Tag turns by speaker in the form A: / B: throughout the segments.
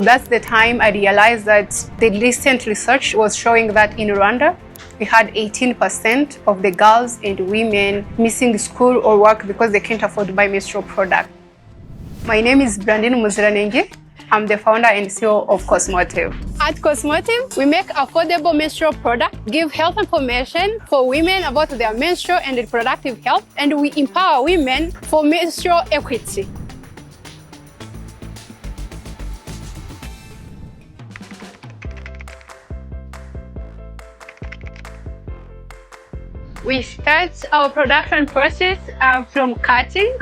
A: That's the time I realized that the recent research was showing that in Rwanda, we had 18% of the girls and women missing school or work because they can't afford to buy menstrual products. My name is Blandine Umuziranenge. I'm the founder and CEO of Kosmotive. At Kosmotive, we make affordable menstrual products, give health information for women about their menstrual and reproductive health, and we empower women for menstrual equity. We start our production process from cutting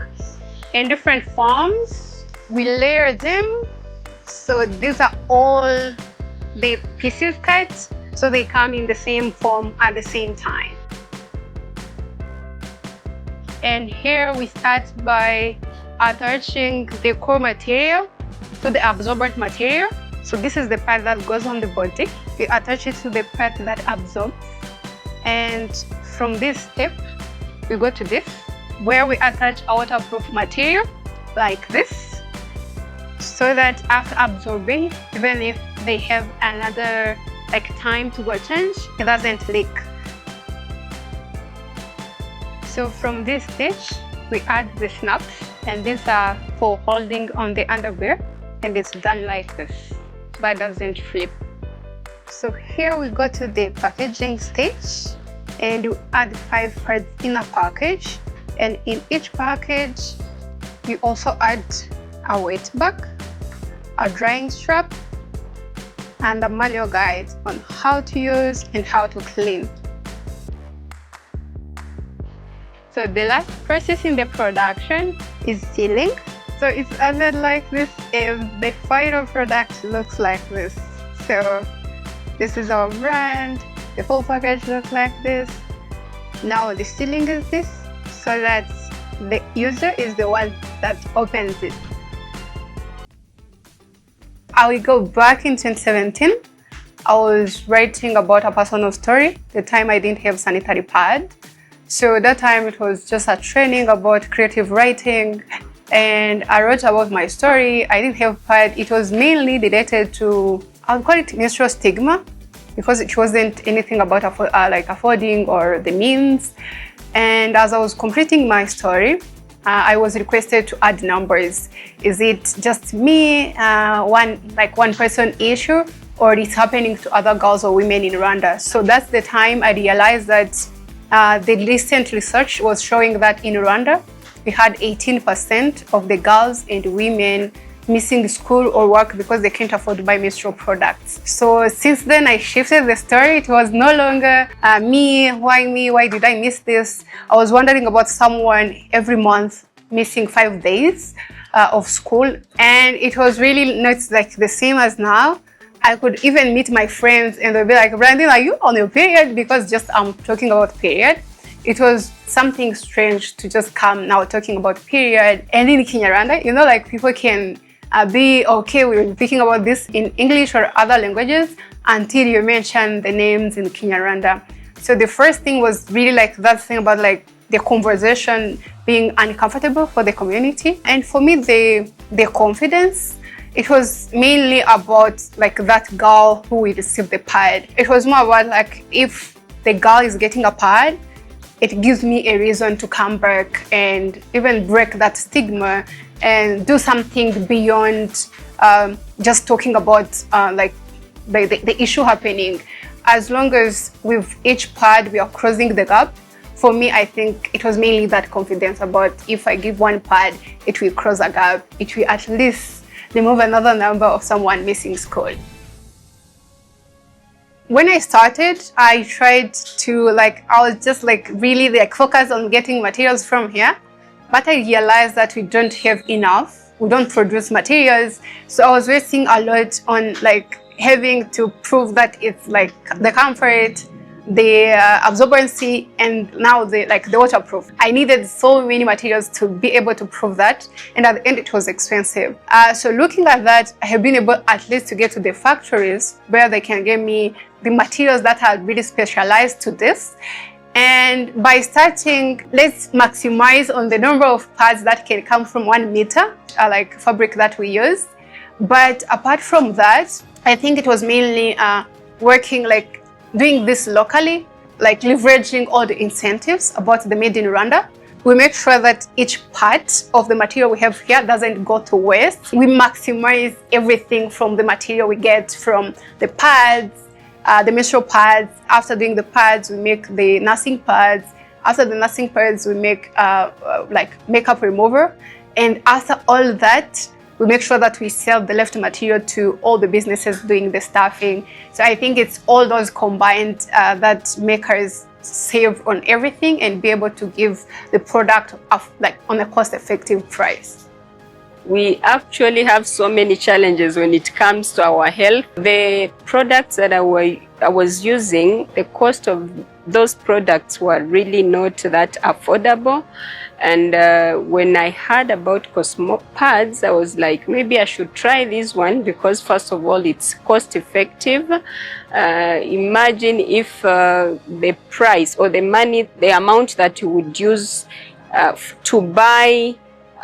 A: in different forms. We layer them. So these are all the pieces cut, so they come in the same form at the same time. And here we start by attaching the core material to the absorbent material. So this is the part that goes on the body. We attach it to the part that absorbs. And from this step, we go to this, where we attach a waterproof material like this, so that after absorbing, even if they have another time to go change, it doesn't leak. So from this stage, we add the snaps, and these are for holding on the underwear, and it's done like this, but it doesn't flip. So here we go to the packaging stage, and you add 5 parts in a package, and in each package, we also add a weight bag, a drying strap, and a manual guide on how to use and how to clean. So the last process in the production is sealing. So it's added like this, and the final product looks like this. So this is our brand. The full package looks like this. Now the sealing is this, so that the user is the one that opens it. I will go back in 2017. I was writing about a personal story, the time I didn't have sanitary pad. So that time it was just a training about creative writing, and I wrote about my story. I didn't have pad. It was mainly related to, I'll call it menstrual stigma, because it wasn't anything about affording or the means. And as I was completing my story, I was requested to add numbers. Is it just me, one person issue, or it's happening to other girls or women in Rwanda? So that's the time I realized that the recent research was showing that in Rwanda, we had 18% of the girls and women missing school or work because they can't afford to buy menstrual products. So since then I shifted the story. It was no longer me, why did I miss this? I was wondering about someone every month missing 5 days of school, and it was really not like the same as now. I could even meet my friends and they'll be like, Blandine, are you on your period? Because just I'm talking about period. It was something strange to just come now talking about period. And in Kinyarwanda, people can be okay with speaking about this in English or other languages until you mention the names in Kinyarwanda. So the first thing was really that thing about the conversation being uncomfortable for the community. And for me, the confidence, it was mainly about that girl who will receive the pad. It was more about if the girl is getting a pad, it gives me a reason to come back and even break that stigma and do something beyond just talking about the issue happening. As long as with each pad we are crossing the gap, for me, I think it was mainly that confidence about if I give one pad, it will cross a gap. It will at least remove another number of someone missing school. When I started, I tried to I was just really focused on getting materials from here. But I realized that we don't have enough. We don't produce materials. So I was wasting a lot on having to prove that it's the comfort, the absorbency, and now the waterproof. I needed so many materials to be able to prove that, and at the end it was expensive. So looking at that, I have been able at least to get to the factories where they can give me the materials that are really specialized to this. And by starting, let's maximize on the number of pads that can come from 1 meter, fabric that we use. But apart from that, I think it was mainly working, like doing this locally, like leveraging all the incentives about the Made in Rwanda. We make sure that each part of the material we have here doesn't go to waste. We maximize everything from the material we get from the pads, the menstrual pads. After doing the pads, we make the nursing pads. After the nursing pads, we make like makeup remover. And after all that, we make sure that we sell the left material to all the businesses doing the staffing. So I think it's all those combined that make us save on everything and be able to give the product of, like, on a cost-effective price.
B: We actually have so many challenges when it comes to our health. The products that I was using, the cost of those products were really not that affordable. And when I heard about Cosmo pads, I was like, maybe I should try this one because first of all, it's cost effective. Imagine if the price or the money, the amount that you would use to buy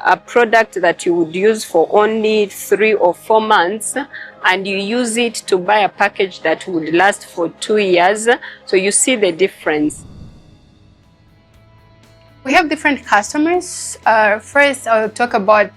B: a product that you would use for only 3 or 4 months, and you use it to buy a package that would last for 2 years. So you see the difference.
A: We have different customers. First, I'll talk about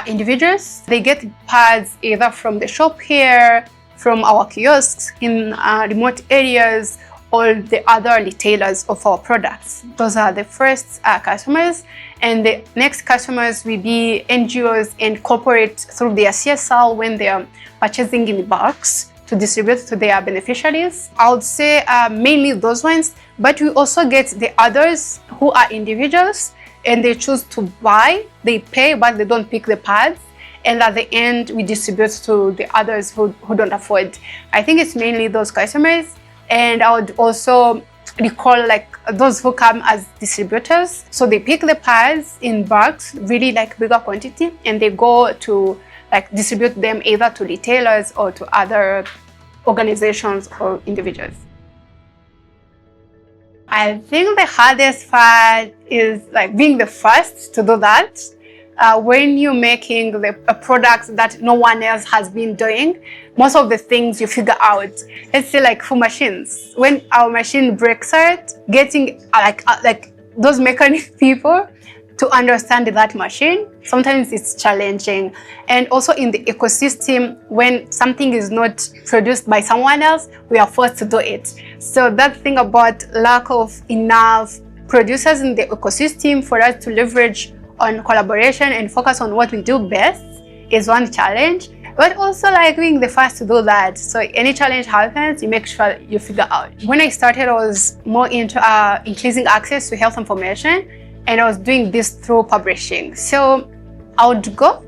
A: individuals. They get pads either from the shop here, from our kiosks in remote areas, or the other retailers of our products. Those are the first customers. And the next customers will be NGOs and corporate through their CSL when they are purchasing in bulks to distribute to their beneficiaries. I would say mainly those ones, but we also get the others who are individuals and they choose to buy, they pay, but they don't pick the pads. And at the end, we distribute to the others who don't afford. I think it's mainly those customers. And I would also recall like those who come as distributors. So they pick the pads in bulks, really like bigger quantity, and they go to like distribute them either to retailers or to other organizations or individuals. I think the hardest part is like being the first to do that. When you're making a product that no one else has been doing, most of the things you figure out. Let's say like for machines, when our machine breaks out, getting like those mechanic people to understand that machine, sometimes it's challenging. And also in the ecosystem, when something is not produced by someone else, we are forced to do it. So that thing about lack of enough producers in the ecosystem for us to leverage on collaboration and focus on what we do best is one challenge. But also like being the first to do that. So any challenge happens, you make sure you figure out. When I started, I was more into increasing access to health information, and I was doing this through publishing. So I would go,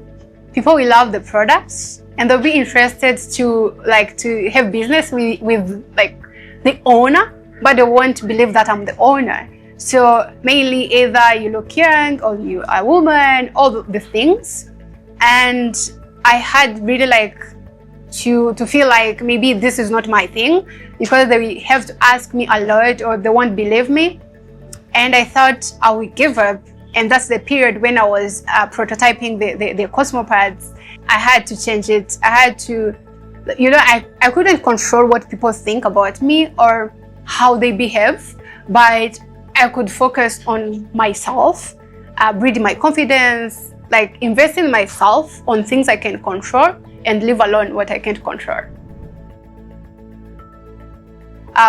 A: people will love the products, and they'll be interested to have business with like the owner, but they won't believe that I'm the owner. So mainly either you look young or you are a woman, all the things. And I had really like to feel like maybe this is not my thing because they have to ask me a lot or they won't believe me. And I thought I would give up. And that's the period when I was prototyping the Cosmo pads. I had to change it. I had to, I couldn't control what people think about me or how they behave, but I could focus on myself, building my confidence, like invest in myself on things I can control and leave alone what I can't control.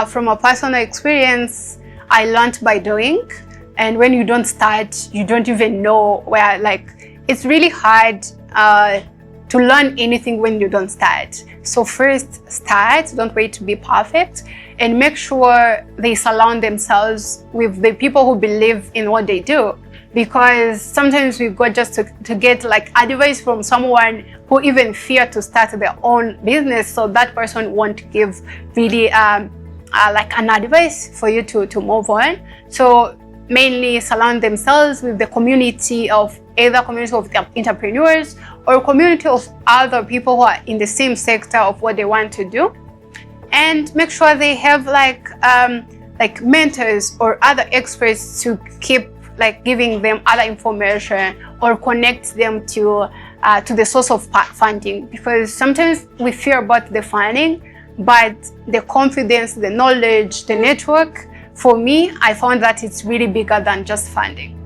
A: From a personal experience, I learned by doing. And when you don't start, you don't even know where, like, it's really hard to learn anything when you don't start. So first start, don't wait to be perfect, and make sure they surround themselves with the people who believe in what they do. Because sometimes we go just to get like advice from someone who even fear to start their own business. So that person won't give really like an advice for you to move on. So mainly surround themselves with the community of either community of entrepreneurs or community of other people who are in the same sector of what they want to do, and make sure they have like mentors or other experts to keep like giving them other information or connect them to to the source of funding, because sometimes we fear about the funding, but the confidence, the knowledge, the network, for me, I found that it's really bigger than just funding.